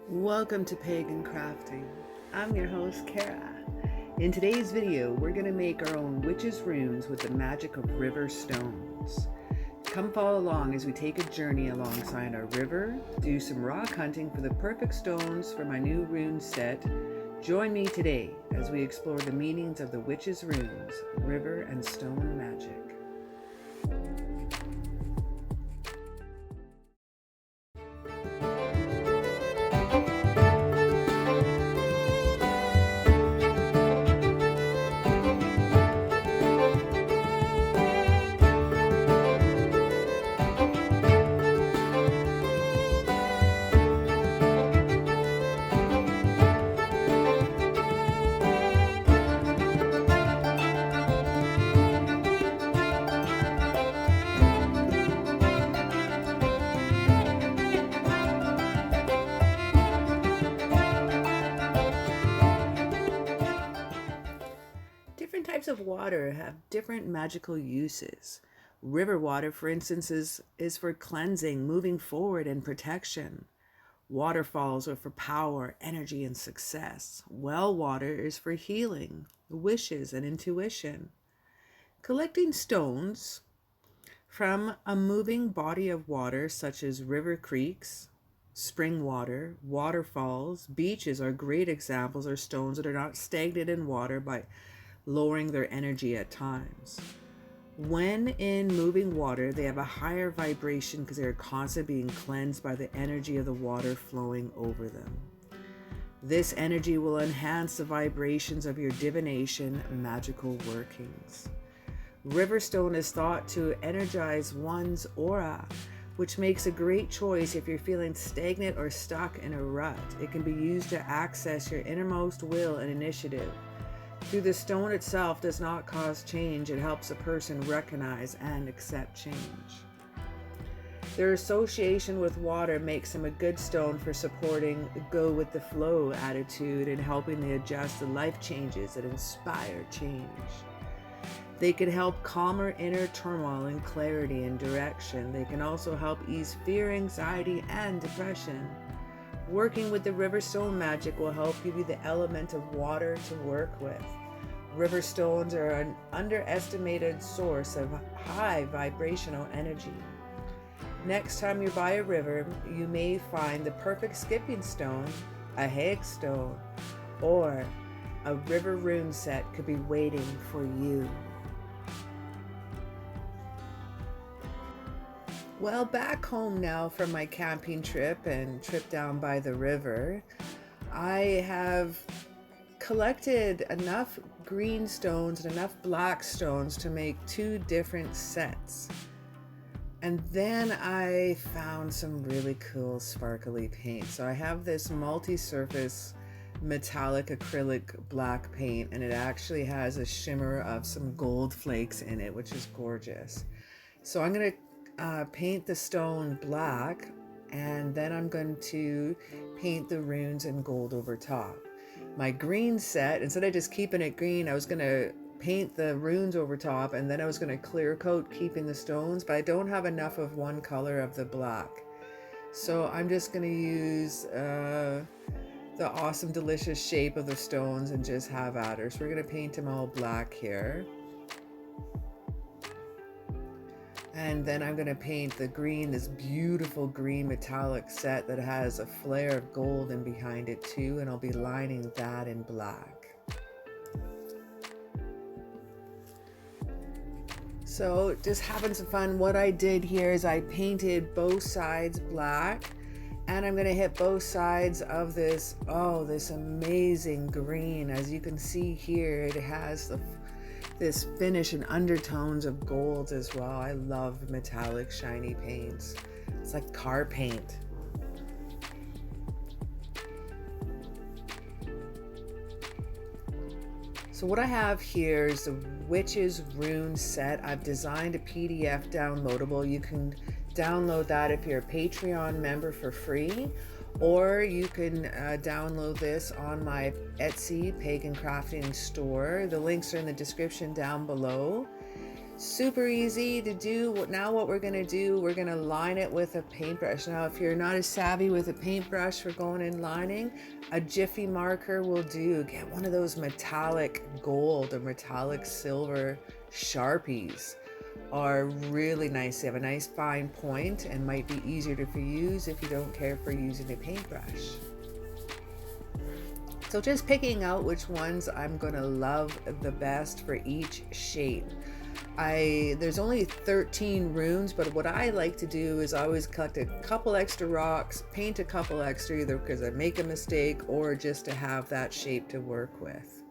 Welcome to Pagan Crafting. I'm your host, Kara. In today's video, we're going to make our own witch's runes with the magic of river stones. Come follow along as we take a journey alongside our river, do some rock hunting for the perfect stones for my new rune set. Join me today as we explore the meanings of the witch's runes, river and stone magic. Different types of water have different magical uses. River water, for instance, is for cleansing, moving forward, and protection. Waterfalls are for power, energy, and success. Well water is for healing, wishes, and intuition. Collecting stones from a moving body of water, such as river creeks, spring water, waterfalls, beaches are great examples of stones that are not stagnant in water by lowering their energy at times. When in moving water, they have a higher vibration because they are constantly being cleansed by the energy of the water flowing over them. This energy will enhance the vibrations of your divination magical workings. Riverstone is thought to energize one's aura, which makes a great choice if you're feeling stagnant or stuck in a rut. It can be used to access your innermost will and initiative. Through the stone itself does not cause change, it helps a person recognize and accept change. Their association with water makes them a good stone for supporting the go with the flow attitude and helping to adjust the life changes that inspire change. They can help calmer inner turmoil and clarity and direction. They can also help ease fear, anxiety, and depression. Working with the river stone magic will help give you the element of water to work with. River stones are an underestimated source of high vibrational energy. Next time you're by a river, you may find the perfect skipping stone, a hag stone, or a river rune set could be waiting for you. Well, back home now from my camping trip and trip down by the river, I have collected enough green stones and enough black stones to make two different sets. And then I found some really cool sparkly paint. So I have this multi-surface metallic acrylic black paint, and it actually has a shimmer of some gold flakes in it, which is gorgeous. So I'm going to paint the stone black, and then I'm going to paint the runes in gold over top. My green set, instead of just keeping it green, I was going to paint the runes over top, and then I was going to clear coat keeping the stones, but I don't have enough of one color of the black. So I'm just going to use the awesome delicious shape of the stones and just have at her. So we're going to paint them all black here. And then I'm going to paint the green, this beautiful green metallic set that has a flare of gold in behind it too, and I'll be lining that in black. So just having some fun. What I did here is I painted both sides black, and I'm going to hit both sides of this, this amazing green. As you can see here, it has this finish and undertones of golds as well. I love metallic shiny paints. It's like car paint. So what I have here is the Witch's Rune set. I've designed a PDF downloadable. You can download that if you're a Patreon member for free, or you can download this on my Etsy Pagan Crafting store. The links are in the description down below. Super easy to do. Now what we're going to do, we're going to line it with a paintbrush. Now if you're not as savvy with a paintbrush for going in lining, a Jiffy marker will do. Get one of those metallic gold or metallic silver Sharpies. Are really nice. They have a nice fine point and might be easier to use if you don't care for using a paintbrush. So just picking out which ones I'm going to love the best for each shape. There's only 13 runes, but what I like to do is I always collect a couple extra rocks, paint a couple extra, either because I make a mistake or just to have that shape to work with.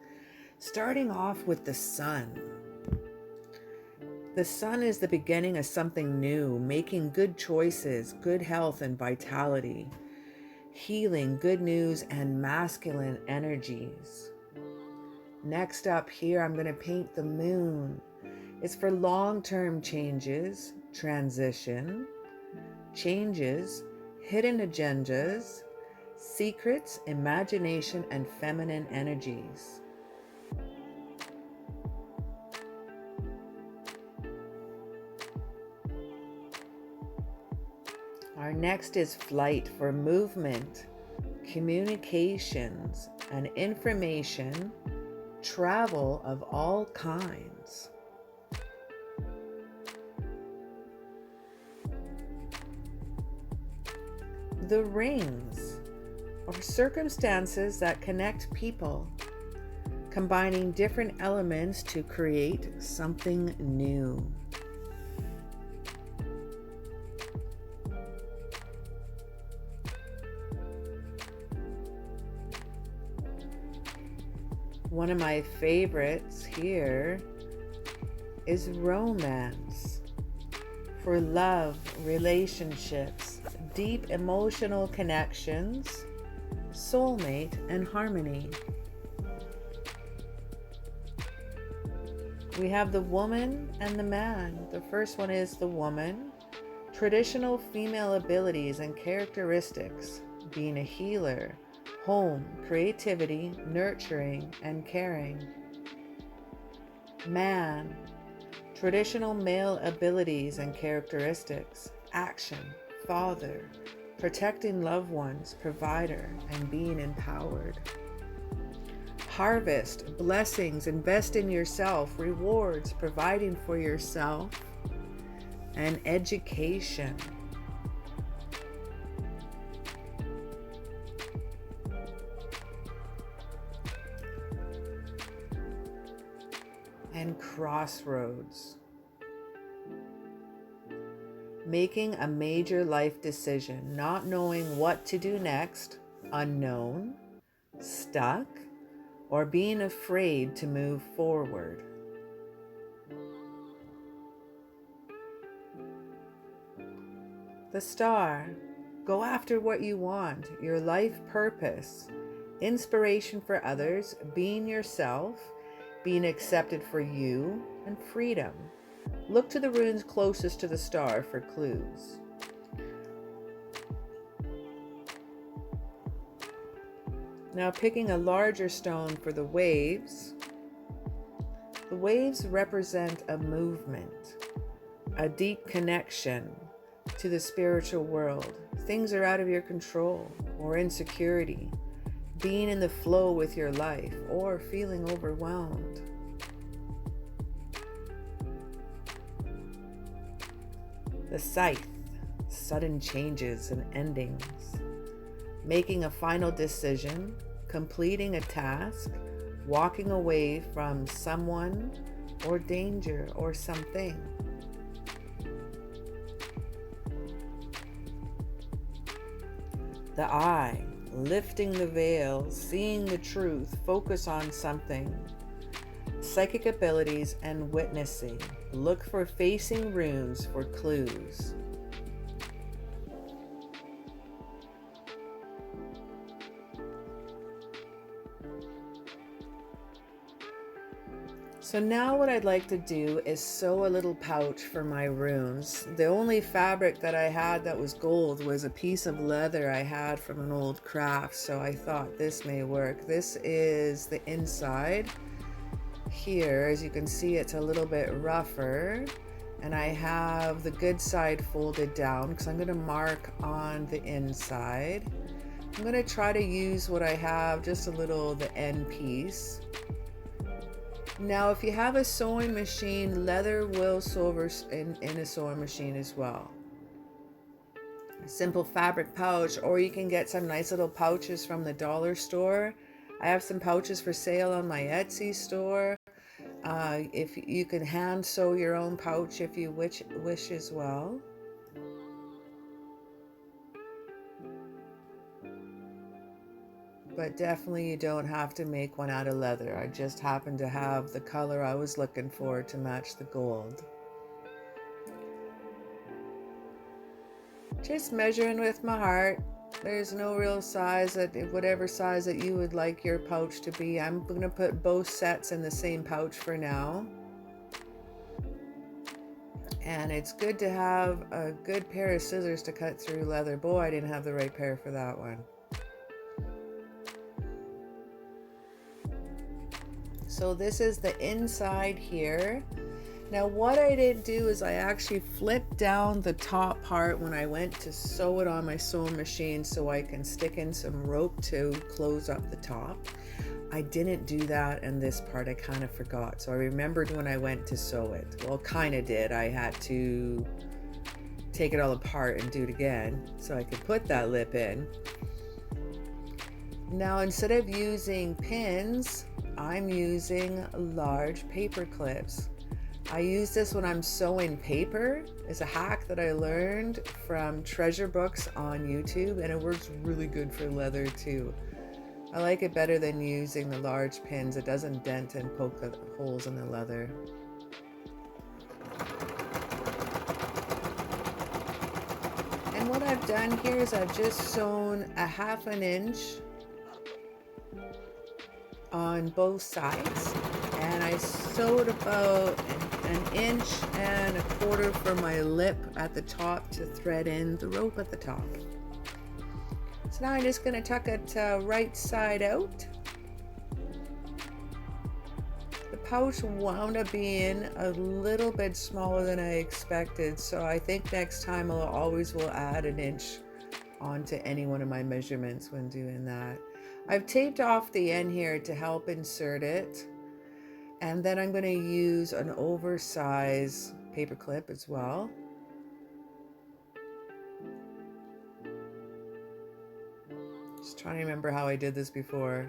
Starting off with the sun. The sun is the beginning of something new, making good choices, good health and vitality, healing, good news, and masculine energies. Next up here, I'm going to paint the moon. It's for long-term changes, transition, changes, hidden agendas, secrets, imagination, and feminine energies. Our next is flight for movement, communications, and information, travel of all kinds. The rings are circumstances that connect people, combining different elements to create something new. One of my favorites here is romance, for love, relationships, deep emotional connections, soulmate, and harmony. We have the woman and the man. The first one is the woman, traditional female abilities and characteristics, being a healer, home, creativity, nurturing, and caring. Man, traditional male abilities and characteristics, action, father, protecting loved ones, provider, and being empowered. Harvest, blessings, invest in yourself, rewards, providing for yourself, and education. And crossroads. Making a major life decision, not knowing what to do next, unknown, stuck, or being afraid to move forward. The star, go after what you want, your life purpose, inspiration for others, being yourself, being accepted for you, and freedom. Look to the runes closest to the star for clues. Now picking a larger stone for the waves. The waves represent a movement, a deep connection to the spiritual world. Things are out of your control or insecurity, being in the flow with your life, or feeling overwhelmed. The scythe, sudden changes and endings, making a final decision, completing a task, walking away from someone or danger or something. The eye, lifting the veil, seeing the truth, focus on something. Psychic abilities and witnessing. Look for facing runes for clues. So now what I'd like to do is sew a little pouch for my runes. The only fabric that I had that was gold was a piece of leather I had from an old craft, so I thought this may work. This is the inside. here, as you can see, it's a little bit rougher, and I have the good side folded down because I'm going to mark on the inside. I'm going to try to use what I have, just a little, the end piece. Now, if you have a sewing machine, leather will sew over in a sewing machine as well. A simple fabric pouch, or you can get some nice little pouches from the dollar store. I have some pouches for sale on my Etsy store. If you can hand sew your own pouch if you wish as well. But definitely you don't have to make one out of leather. I just happen to have the color I was looking for to match the gold. Just measuring with my heart. There's no real size, whatever size that you would like your pouch to be. I'm going to put both sets in the same pouch for now. And it's good to have a good pair of scissors to cut through leather. Boy, I didn't have the right pair for that one. So this is the inside here. Now what I didn't do is I actually flipped down the top part when I went to sew it on my sewing machine so I can stick in some rope to close up the top. I didn't do that in this part. I kind of forgot. So I remembered when I went to sew it. Well, kind of did. I had to take it all apart and do it again so I could put that lip in. Now instead of using pins, I'm using large paper clips. I use this when I'm sewing paper. It's a hack that I learned from Treasure Books on YouTube, and it works really good for leather too. I like it better than using the large pins. It doesn't dent and poke the holes in the leather. And what I've done here is I've just sewn a 1/2 inch on both sides, and I sewed about an inch and a quarter for my lip at the top to thread in the rope at the top. So now I'm just going to tuck it right side out. The pouch wound up being a little bit smaller than I expected, so I think next time I always will add an inch onto any one of my measurements when doing that. I've taped off the end here to help insert it, and then I'm going to use an oversized paper clip as well. Just trying to remember how I did this before.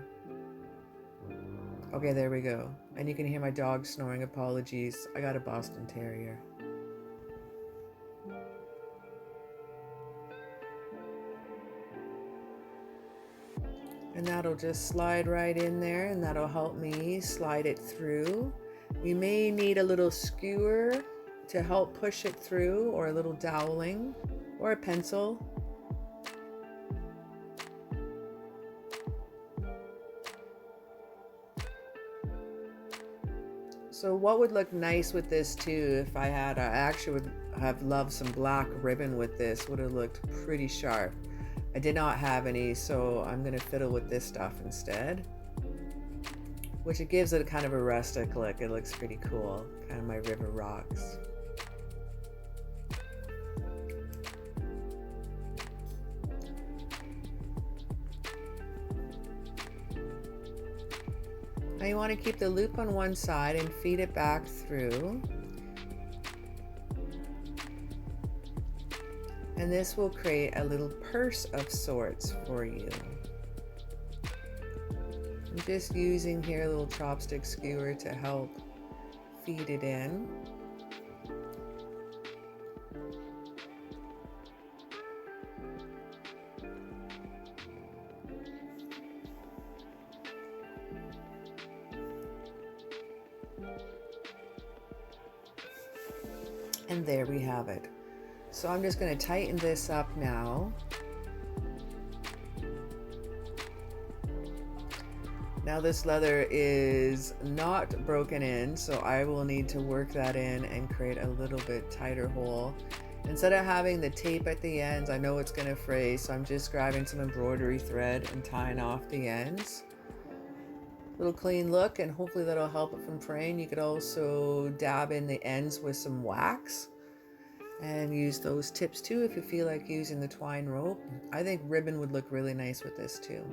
Okay, there we go. And you can hear my dog snoring. Apologies. I got a Boston Terrier. And that'll just slide right in there, and that'll help me slide it through. You may need a little skewer to help push it through, or a little doweling, or a pencil. So what would look nice with this too, if I actually would have loved some black ribbon with this, would have looked pretty sharp. I did not have any, so I'm going to fiddle with this stuff instead, which it gives it a kind of a rustic look. It looks pretty cool, kind of my river rocks. Now you want to keep the loop on one side and feed it back through. And this will create a little purse of sorts for you. I'm just using here a little chopstick skewer to help feed it in. And there we have it. So I'm just going to tighten this up now. Now this leather is not broken in, so I will need to work that in and create a little bit tighter hole. Instead of having the tape at the ends, I know it's going to fray, so I'm just grabbing some embroidery thread and tying off the ends. little clean look, and hopefully that'll help it from fraying. You could also dab in the ends with some wax and use those tips too if you feel like using the twine rope. I think ribbon would look really nice with this too.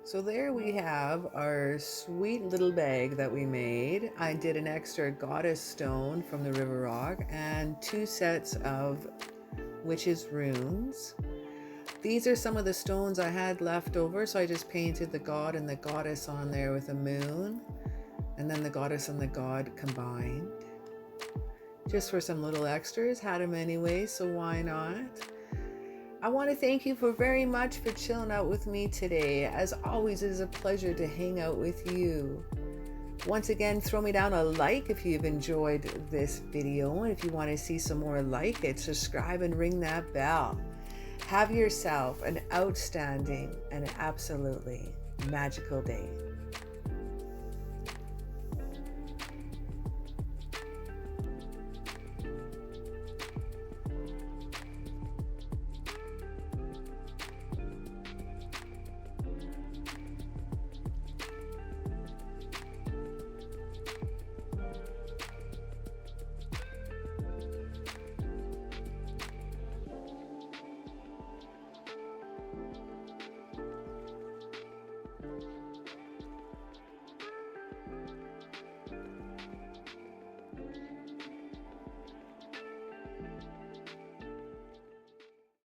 So there we have our sweet little bag that we made. I did an extra goddess stone from the river rock and 2 sets of witches runes. These are some of the stones I had left over, so I just painted the god and the goddess on there with a moon, and then the goddess and the god combined. Just for some little extras, had them anyway, so why not? I want to thank you very much for chilling out with me today. As always, it is a pleasure to hang out with you. Once again, throw me down a like if you've enjoyed this video, and if you want to see some more like it, subscribe and ring that bell. Have yourself an outstanding and absolutely magical day.